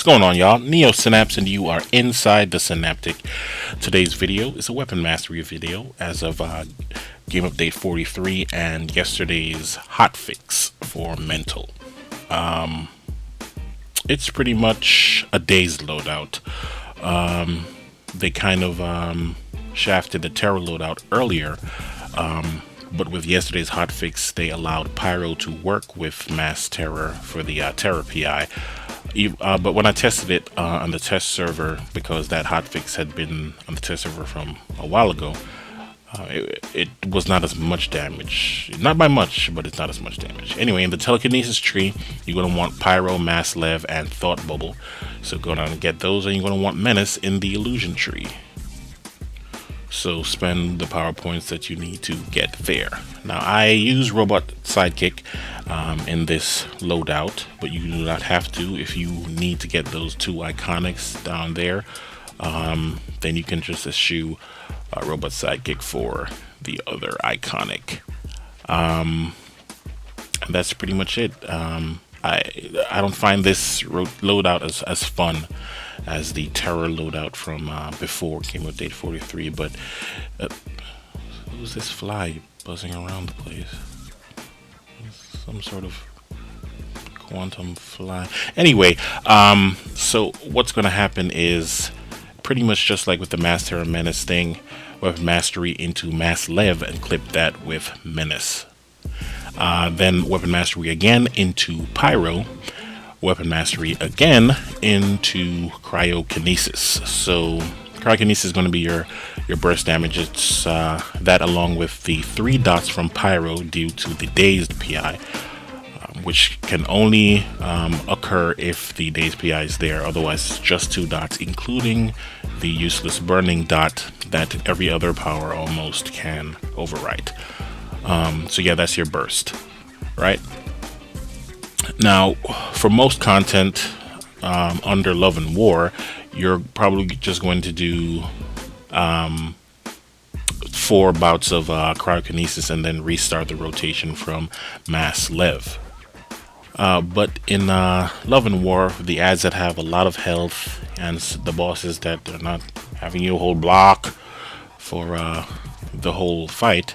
going on, y'all? Neo Synapse, and you are inside the Synaptic. Today's video is a weapon mastery video as of game update 43 and yesterday's hotfix for mental. It's pretty much a day's loadout. They kind of shafted the terror loadout earlier, but with yesterday's hotfix, they allowed Pyro to work with Mass Terror for the Terror PI. But when I tested it on the test server, because that hotfix had been on the test server from a while ago, it was not as much damage. Not by much, but it's not as much damage. Anyway, in the telekinesis tree, you're going to want Pyro, Mass Lev, and Thought Bubble. So go down and get those, and you're going to want Menace in the illusion tree. So spend the power points that you need to get there. Now I use Robot Sidekick in this loadout, but you do not have to. If you need to get those two iconics down there, then you can just eschew Robot Sidekick for the other iconic. And that's pretty much it. I don't find this loadout as fun as the terror loadout from before game update 43, but who's this fly buzzing around the place? Some sort of quantum fly. Anyway, so what's going to happen is pretty much just like with the Mass Terror Menace thing, weapon mastery into Mass Lev and clip that with Menace. Then weapon mastery again into Pyro, weapon mastery again into cryokinesis. So cryokinesis is going to be your burst damage. It's that along with the 3 dots from Pyro due to the dazed PI, which can only occur if the dazed PI is there. Otherwise it's just 2 dots, including the useless burning dot that every other power almost can overwrite. So yeah, that's your burst, right? Now, for most content under Love and War, you're probably just going to do 4 bouts of cryokinesis and then restart the rotation from Mass Lev. But in Love and War, the ads that have a lot of health and the bosses that are not having you hold block for the whole fight,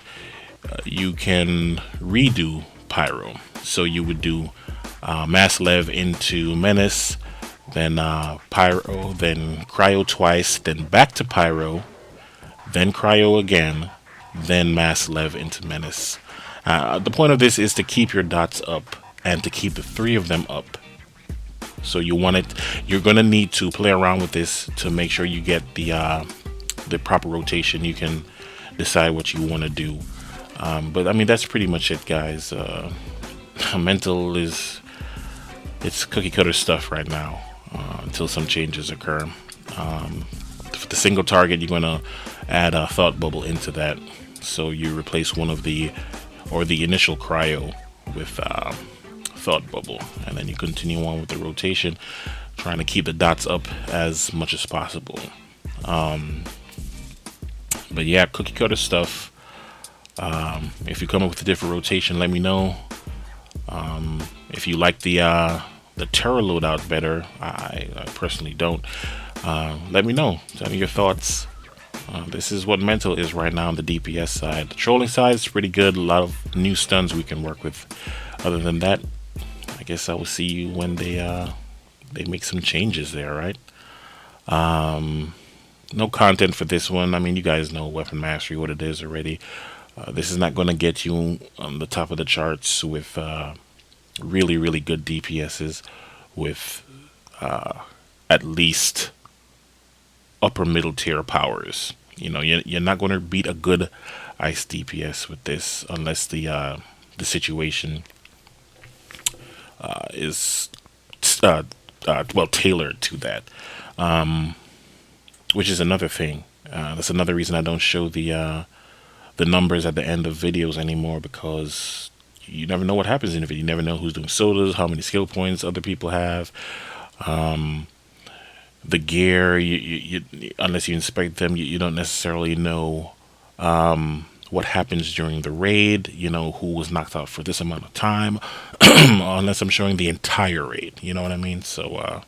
you can redo Pyro. So you would do Mass Lev into Menace, then Pyro, then Cryo twice, then back to Pyro, then Cryo again, then Mass Lev into Menace. The point of this is to keep your dots up and to keep the 3 of them up. So you're going to need to play around with this to make sure you get the proper rotation. You can decide what you want to do. But I mean, that's pretty much it, guys. Mental it's cookie cutter stuff right now until some changes occur. For the single target, you're going to add a Thought Bubble into that. So you replace one of the initial Cryo with Thought Bubble, and then you continue on with the rotation, trying to keep the dots up as much as possible. But yeah, cookie cutter stuff. If you come up with a different rotation, let me know. If you like the terror loadout better, I personally don't. Let me know. Tell me your thoughts. This is what mental is right now on the DPS side. The trolling side is pretty good. A lot of new stuns we can work with. Other than that, I guess I will see you when they make some changes there, right? No content for this one. I mean, you guys know weapon mastery, what it is already. This is not going to get you on the top of the charts with really, really good DPSs with at least upper middle tier powers. You know, you're not going to beat a good ice DPS with this unless the situation is well tailored to that, which is another thing. That's another reason I don't show the numbers at the end of videos anymore, because you never know what happens in a video. You never know who's doing sodas, how many skill points other people have, the gear. You unless you inspect them, you don't necessarily know what happens during the raid. You know, who was knocked out for this amount of time, unless I'm showing the entire raid. You know what I mean? So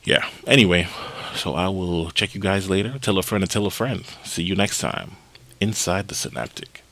Yeah. Anyway, so I will check you guys later. Tell a friend and tell a friend. See you next time inside the Synaptic.